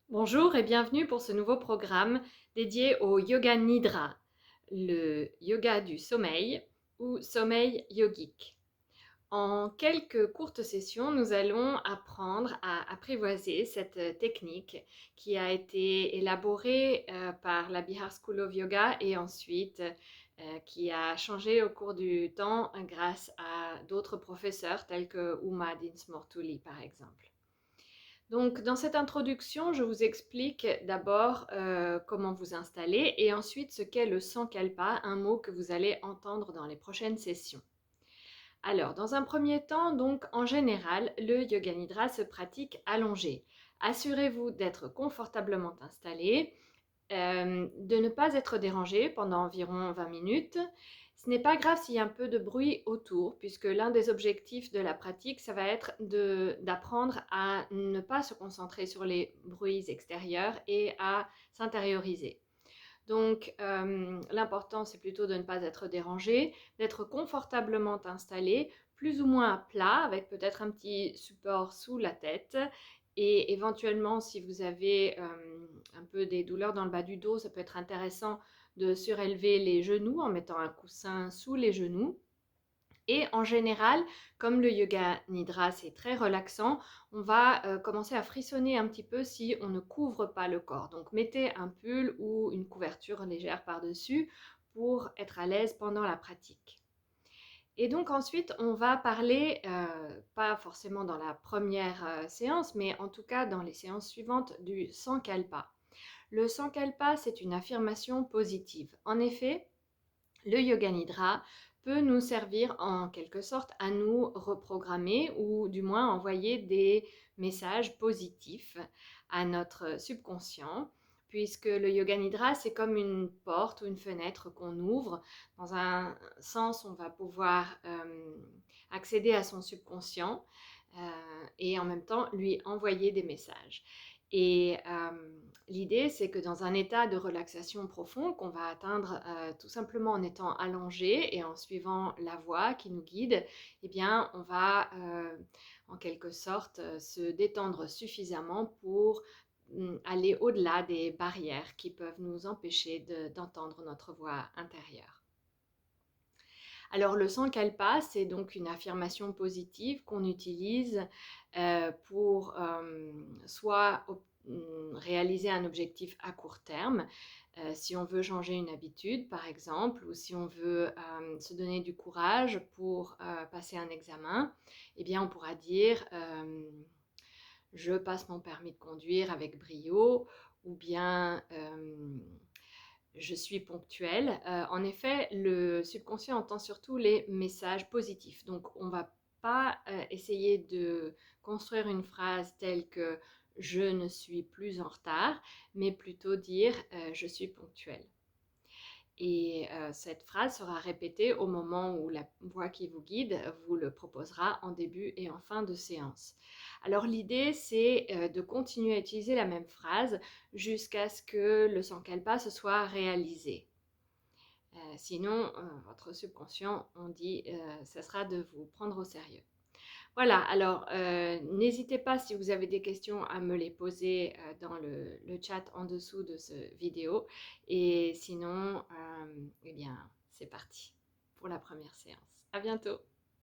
Bonjour et bienvenue pour ce nouveau programme dédié au Yoga Nidra, le yoga du sommeil ou sommeil yogique. En quelques courtes sessions, nous allons apprendre à apprivoiser cette technique qui a été élaborée par la Bihar School of Yoga et ensuite qui a changé au cours du temps grâce à d'autres professeurs tels que Uma Dinsmortuli par exemple. Donc, dans cette introduction, je vous explique d'abord comment vous installer et ensuite ce qu'est le Sankalpa, un mot que vous allez entendre dans les prochaines sessions. Alors, dans un premier temps, donc en général, le Yoga Nidra se pratique allongé. Assurez-vous d'être confortablement installé, de ne pas être dérangé pendant environ 20 minutes. Ce n'est pas grave s'il y a un peu de bruit autour, puisque l'un des objectifs de la pratique, ça va être d'apprendre à ne pas se concentrer sur les bruits extérieurs et à s'intérioriser. Donc, l'important, c'est plutôt de ne pas être dérangé, d'être confortablement installé, plus ou moins à plat, avec peut-être un petit support sous la tête. Et éventuellement, si vous avez un peu des douleurs dans le bas du dos, ça peut être intéressant de surélever les genoux en mettant un coussin sous les genoux. Et en général, comme le yoga nidra c'est très relaxant, on va commencer à frissonner un petit peu si on ne couvre pas le corps. Donc mettez un pull ou une couverture légère par-dessus pour être à l'aise pendant la pratique. Et donc ensuite, on va parler, pas forcément dans la première séance, mais en tout cas dans les séances suivantes, du Sankalpa. Le Sankalpa, c'est une affirmation positive. En effet, le Yoga Nidra peut nous servir en quelque sorte à nous reprogrammer ou du moins envoyer des messages positifs à notre subconscient, puisque le Yoga Nidra, c'est comme une porte ou une fenêtre qu'on ouvre. Dans un sens, on va pouvoir accéder à son subconscient et en même temps lui envoyer des messages. Et l'idée, c'est que dans un état de relaxation profond qu'on va atteindre tout simplement en étant allongé et en suivant la voie qui nous guide, eh bien, on va en quelque sorte se détendre suffisamment pour aller au-delà des barrières qui peuvent nous empêcher d'entendre notre voix intérieure. Alors le Sankalpa, c'est donc une affirmation positive qu'on utilise pour soit réaliser un objectif à court terme, si on veut changer une habitude par exemple, ou si on veut se donner du courage pour passer un examen, eh bien on pourra dire je passe mon permis de conduire avec brio, ou bien je suis ponctuelle. En effet, le subconscient entend surtout les messages positifs. Donc, on ne va pas essayer de construire une phrase telle que je ne suis plus en retard, mais plutôt dire je suis ponctuelle. Et cette phrase sera répétée au moment où la voix qui vous guide vous le proposera en début et en fin de séance. Alors l'idée, c'est de continuer à utiliser la même phrase jusqu'à ce que le sankalpa se soit réalisé. Sinon, votre subconscient, on dit, ça sera de vous prendre au sérieux. Voilà, alors n'hésitez pas si vous avez des questions à me les poser dans le chat en dessous de cette vidéo. Et sinon, eh bien, c'est parti pour la première séance. À bientôt!